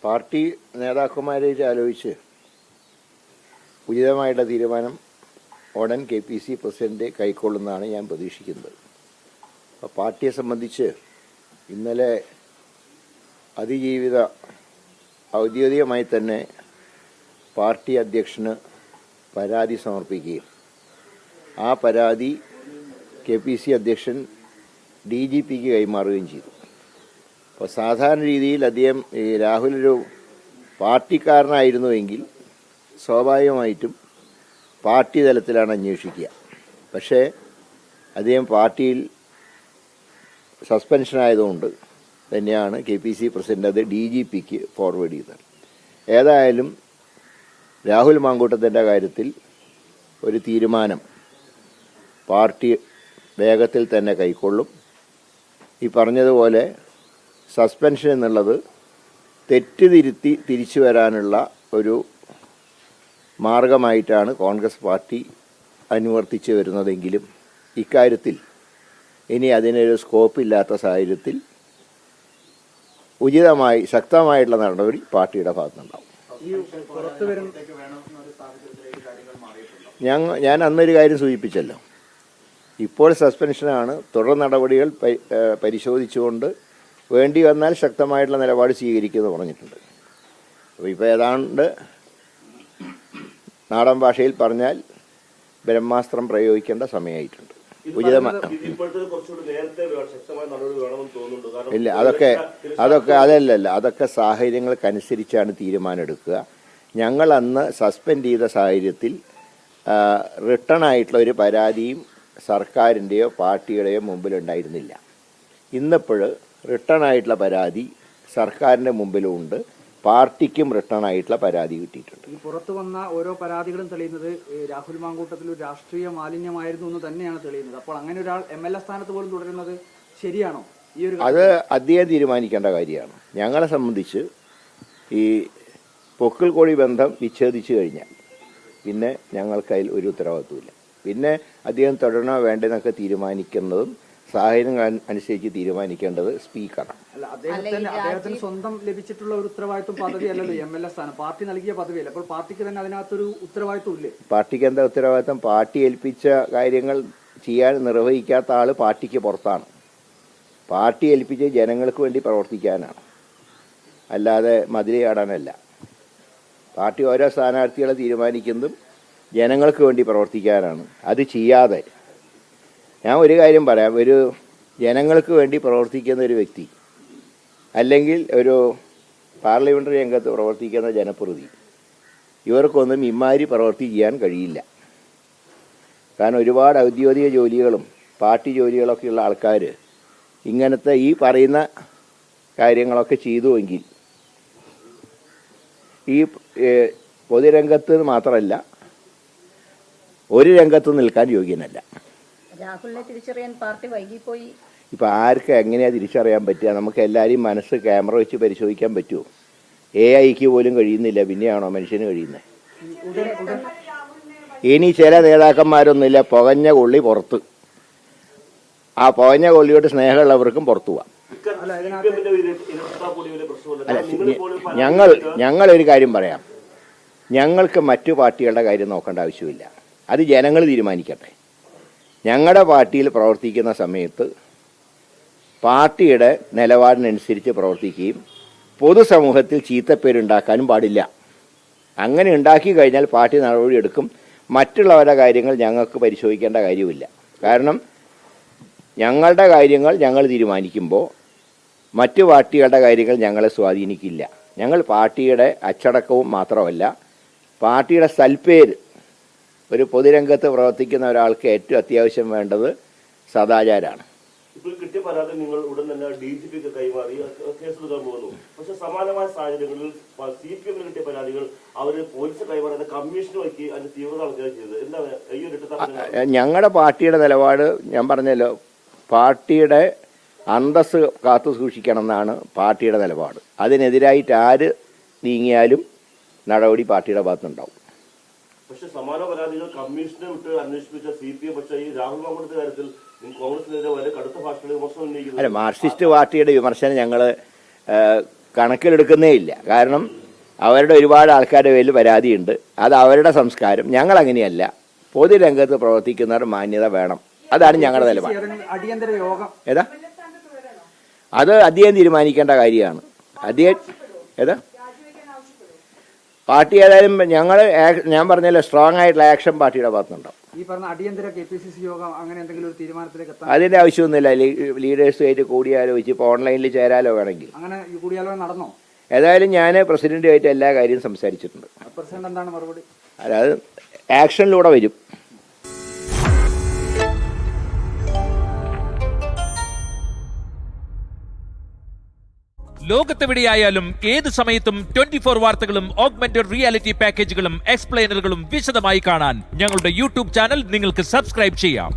Party നേതാക്കന്മാരെ ആലോചിച്ച് ഉചിതമായിട്ടുള്ള തീരുമാനം ഉടൻ KPC പ്രസിഡന്റ് കൈക്കൊള്ളുന്നതാണ് ഞാൻ പ്രതീക്ഷിക്കുന്നത്. അപ്പോൾ പാർട്ടിയെ സംബന്ധിച്ച് ഇന്നലെ അതിജീവിത ഔദ്യോഗികമായി തന്നെ പാർട്ടി അധ്യക്ഷന് പരാതി സമർപ്പിക്കുകയും ആ പരാതി KPC അധ്യക്ഷൻ DGPക്ക് കൈമാറുകയും ചെയ്തു. അപ്പോൾ സാധാരണ രീതിയിൽ അദ്ദേഹം രാഹുലൊരു പാർട്ടിക്കാരനായിരുന്നുവെങ്കിൽ സ്വാഭാവികമായിട്ടും പാർട്ടി തലത്തിലാണ് അന്വേഷിക്കുക. പക്ഷേ അദ്ദേഹം പാർട്ടിയിൽ സസ്പെൻഷനായതുകൊണ്ട് തന്നെയാണ് KPC പ്രസിഡന്റ് അത് DGPക്ക് ഫോർവേഡ് ചെയ്തത്. ഏതായാലും രാഹുൽ മാങ്കൂട്ടത്തിൻ്റെ കാര്യത്തിൽ ഒരു തീരുമാനം പാർട്ടി വേഗത്തിൽ തന്നെ കൈക്കൊള്ളും. ഈ പറഞ്ഞതുപോലെ സസ്പെൻഷൻ എന്നുള്ളത് തെറ്റുതിരുത്തി തിരിച്ചു വരാനുള്ള ഒരു മാർഗമായിട്ടാണ് കോൺഗ്രസ് പാർട്ടി അനുവർത്തിച്ചു വരുന്നതെങ്കിലും ഇക്കാര്യത്തിൽ ഇനി അതിനൊരു സ്കോപ്പില്ലാത്ത സാഹചര്യത്തിൽ ഉചിതമായി ശക്തമായിട്ടുള്ള നടപടി പാർട്ടിയുടെ ഭാഗത്തുനിന്നുണ്ടാവും. ഞാൻ അന്നൊരു കാര്യം സൂചിപ്പിച്ചല്ലോ, ഇപ്പോൾ സസ്പെൻഷനാണ്. തുടർ നടപടികൾ പരിശോധിച്ചുകൊണ്ട് വേണ്ടി വന്നാൽ ശക്തമായിട്ടുള്ള നിലപാട് സ്വീകരിക്കുമെന്ന് പറഞ്ഞിട്ടുണ്ട്. അപ്പോൾ ഇപ്പോൾ ഏതാണ്ട് നാടൻ ഭാഷയിൽ പറഞ്ഞാൽ ബ്രഹ്മാസ്ത്രം പ്രയോഗിക്കേണ്ട സമയമായിട്ടുണ്ട്. ഇല്ല, അതൊക്കെ സാഹചര്യങ്ങൾക്കനുസരിച്ചാണ് തീരുമാനമെടുക്കുക. ഞങ്ങൾ അന്ന് സസ്പെൻഡ് ചെയ്ത സാഹചര്യത്തിൽ റിട്ടേൺ ആയിട്ടുള്ള ഒരു പരാതിയും സർക്കാരിൻ്റെയോ പാർട്ടിയുടെയോ മുമ്പിലുണ്ടായിരുന്നില്ല. ഇന്നിപ്പോൾ റിട്ടേൺ ആയിട്ടുള്ള പരാതി സർക്കാരിൻ്റെ മുമ്പിലും ഉണ്ട്, പാർട്ടിക്കും റിട്ടേൺ ആയിട്ടുള്ള പരാതി കിട്ടിയിട്ടുണ്ട്. ഈ പുറത്തു വന്ന ഓരോ പരാതികളും തെളിയുന്നത് രാഹുൽ മാങ്കൂട്ടത്തിൽ ഒരു രാഷ്ട്രീയ മാലിന്യമായിരുന്നു എന്ന് തന്നെയാണ് തെളിയുന്നത്. അപ്പോൾ അങ്ങനെ ഒരാൾ MLA സ്ഥാനത്ത് പോലും തുടരുന്നത് ശരിയാണോ? അത് അദ്ദേഹം തീരുമാനിക്കേണ്ട കാര്യമാണ്. ഞങ്ങളെ സംബന്ധിച്ച് ഈ പൊക്കിൾ കോഴി ബന്ധം വിച്ഛേദിച്ചു കഴിഞ്ഞാൽ പിന്നെ ഞങ്ങൾക്കതിൽ ഒരു ഉത്തരവാദിത്വമില്ല. പിന്നെ അദ്ദേഹം തുടരണോ വേണ്ടെന്നൊക്കെ തീരുമാനിക്കുന്നതും സാഹചര്യം അനുസരിച്ച് തീരുമാനിക്കേണ്ടത് സ്പീക്കറാണ്. അദ്ദേഹത്തിന് സ്വന്തം ലഭിച്ചിട്ടുള്ള ഒരു ഉത്തരവാദിത്വം പദവി അല്ലല്ലോ MLA സ്ഥാനം, പാർട്ടി നൽകിയ പദവിയല്ല. അപ്പോൾ പാർട്ടിക്ക് തന്നെ അതിനകത്തൊരു ഉത്തരവാദിത്വം ഇല്ലേ? പാർട്ടിക്ക് എന്താ ഉത്തരവാദിത്വം? പാർട്ടി ഏൽപ്പിച്ച കാര്യങ്ങൾ ചെയ്യാൻ നിർവഹിക്കാത്ത ആൾ പാർട്ടിക്ക് പുറത്താണ്. പാർട്ടി ഏൽപ്പിച്ച് ജനങ്ങൾക്ക് വേണ്ടി പ്രവർത്തിക്കാനാണ്, അല്ലാതെ മതിലയാടാനല്ല. പാർട്ടി ഓരോ സ്ഥാനാർത്ഥികളെ തീരുമാനിക്കുന്നതും ജനങ്ങൾക്ക് വേണ്ടി പ്രവർത്തിക്കാനാണ്. അത് ചെയ്യാതെ ഞാൻ ഒരു കാര്യം പറയാം, ഒരു ജനങ്ങൾക്ക് വേണ്ടി പ്രവർത്തിക്കുന്ന ഒരു വ്യക്തി അല്ലെങ്കിൽ ഒരു പാർലമെൻ്ററി രംഗത്ത് പ്രവർത്തിക്കുന്ന ജനപ്രതിനിധി, ഇവർക്കൊന്നും ഇമ്മാതിരി പ്രവൃത്തി ചെയ്യാൻ കഴിയില്ല. കാരണം ഒരുപാട് ഔദ്യോഗിക ജോലികളും പാർട്ടി ജോലികളൊക്കെയുള്ള ആൾക്കാർ ഇങ്ങനത്തെ ഈ പറയുന്ന കാര്യങ്ങളൊക്കെ ചെയ്തുവെങ്കിൽ ഈ പൊതുരംഗത്ത് മാത്രമല്ല ഒരു രംഗത്ത് നിൽക്കാൻ യോഗ്യനല്ല. രാഹുലിനെ തിരിച്ചറിയാൻ പാർട്ടി വൈകിപ്പോയി. ഇപ്പം ആർക്ക് എങ്ങനെയാണ് തിരിച്ചറിയാൻ പറ്റുക? നമുക്ക് എല്ലാവരെയും മനസ്സ് ക്യാമറ വെച്ച് പരിശോധിക്കാൻ പറ്റുമോ? AIക്ക് പോലും കഴിയുന്നില്ല, പിന്നെയാണോ മനുഷ്യന് കഴിയുന്നത്? ഇനി ചില നേതാക്കന്മാരൊന്നുമില്ല, പുകഞ്ഞ കൊള്ളി പുറത്ത്, ആ പുകഞ്ഞ കൊള്ളിയോട് സ്നേഹമുള്ളവർക്കും പുറത്തു പോവാം. ഞങ്ങളൊരു കാര്യം പറയാം, ഞങ്ങൾക്ക് മറ്റു പാർട്ടികളുടെ കാര്യം നോക്കേണ്ട ആവശ്യമില്ല, അത് ജനങ്ങൾ തീരുമാനിക്കട്ടെ. ഞങ്ങളുടെ പാർട്ടിയിൽ പ്രവർത്തിക്കുന്ന സമയത്ത് പാർട്ടിയുടെ നിലപാടിനനുസരിച്ച് പ്രവർത്തിക്കുകയും പൊതുസമൂഹത്തിൽ ചീത്തപ്പേരുണ്ടാക്കാനും പാടില്ല. അങ്ങനെ ഉണ്ടാക്കി കഴിഞ്ഞാൽ പാർട്ടി നടപടിയെടുക്കും. മറ്റുള്ളവരുടെ കാര്യങ്ങൾ ഞങ്ങൾക്ക് പരിശോധിക്കേണ്ട കാര്യമില്ല. കാരണം ഞങ്ങളുടെ കാര്യങ്ങൾ ഞങ്ങൾ തീരുമാനിക്കുമ്പോൾ മറ്റു പാർട്ടികളുടെ കാര്യങ്ങൾ ഞങ്ങളെ സ്വാധീനിക്കില്ല. ഞങ്ങൾ പാർട്ടിയുടെ അച്ചടക്കവും മാത്രമല്ല, പാർട്ടിയുടെ സൽപ്പേര്, ഒരു പൊതുരംഗത്ത് പ്രവർത്തിക്കുന്ന ഒരാൾക്ക് ഏറ്റവും അത്യാവശ്യം വേണ്ടത് സദാചാരമാണ്. ഇപ്പോൾ കിട്ടിയ പരാതി നിങ്ങൾ ഉടൻ തന്നെ DGPക്ക് കൈമാറി കേസെടുക്കാൻ പോകുന്നു. പക്ഷെ സമാനമായ സാഹചര്യങ്ങളിൽ CPM കിട്ടിയ പരാതികൾ അവർ പോലീസ് കൈമാറാതെ കമ്മീഷന് വയ്ക്കി അതിന്റെ തീവ്രത അളക്കുകയാണ് ചെയ്തത്. എന്താണ് ഞങ്ങളുടെ പാർട്ടിയുടെ നിലപാട്? ഞാൻ പറഞ്ഞല്ലോ, പാർട്ടിയുടെ അന്തസ്സ് കാത്തു സൂക്ഷിക്കണം എന്നാണ് പാർട്ടിയുടെ നിലപാട്. അതിനെതിരായിട്ട് ആര് നീങ്ങിയാലും നടപടി പാർട്ടിയുടെ ഭാഗത്തുണ്ടാവും. പക്ഷെ സമാന പരാതികൾ കമ്മീഷനെ വിട്ട് അന്വേഷിപ്പിച്ച CPM പക്ഷേ ഈ രാഹുൽ മാങ്കൂട്ടത്തിന്റെ കാര്യത്തിൽ കോൺഗ്രസിനെതിരെ വളരെ കടുത്ത ഭാഷയിൽ വിമർശനം ഉന്നയിക്കുന്നു. അല്ല, മാർക്സിസ്റ്റ് പാർട്ടിയുടെ വിമർശനം ഞങ്ങൾ കണക്കിലെടുക്കുന്നേ ഇല്ല. കാരണം അവരുടെ ഒരുപാട് ആൾക്കാരുടെ പേരിൽ പരാതിയുണ്ട്. അത് അവരുടെ സംസ്കാരം. ഞങ്ങളങ്ങനെയല്ല. പൊതുരംഗത്ത് പ്രവർത്തിക്കുന്നവർ മാന്യത വേണം. അതാണ് ഞങ്ങളുടെ നിലപാട്. അടിയന്തര യോഗം ഏതാ അത് അദ്ദേഹം തീരുമാനിക്കേണ്ട കാര്യമാണ്. അദ്ദേഹം ഏതാ പാർട്ടി ഏതായാലും ഞാൻ പറഞ്ഞല്ലോ, സ്ട്രോങ് ആയിട്ടുള്ള ആക്ഷൻ പാർട്ടിയുടെ ഭാഗത്തുണ്ടാവും. ഈ പറഞ്ഞ അടിയന്തര KPCC യോഗം അങ്ങനെ എന്തെങ്കിലും ഒരു തീരുമാനത്തിലേക്ക് എത്താൻ അതിൻ്റെ ആവശ്യമൊന്നുമില്ല. ലീഡേഴ്സുമായിട്ട് കൂടിയാലോചിച്ച് ഇപ്പോൾ ഓൺലൈനിൽ ചേരാലോ വേണമെങ്കിൽ. അങ്ങനെ കൂടിയാലോചന നടന്നോ? ഏതായാലും ഞാൻ പ്രസിഡന്റുമായിട്ട് എല്ലാ കാര്യവും സംസാരിച്ചിട്ടുണ്ട്. പ്രസിഡന്റ് എന്താണ് മറുപടി? അതായത് ആക്ഷനിലൂടെ വരും. ലോകത്തെവിടെയായാലും ഏത് സമയത്തും 24 വാർത്തകളും ഓഗ്മെന്റഡ് റിയാലിറ്റി പാക്കേജുകളും എക്സ്പ്ലെയിനറുകളും വിശദമായി കാണാൻ ഞങ്ങളുടെ യൂട്യൂബ് ചാനൽ നിങ്ങൾക്ക് സബ്സ്ക്രൈബ് ചെയ്യാം.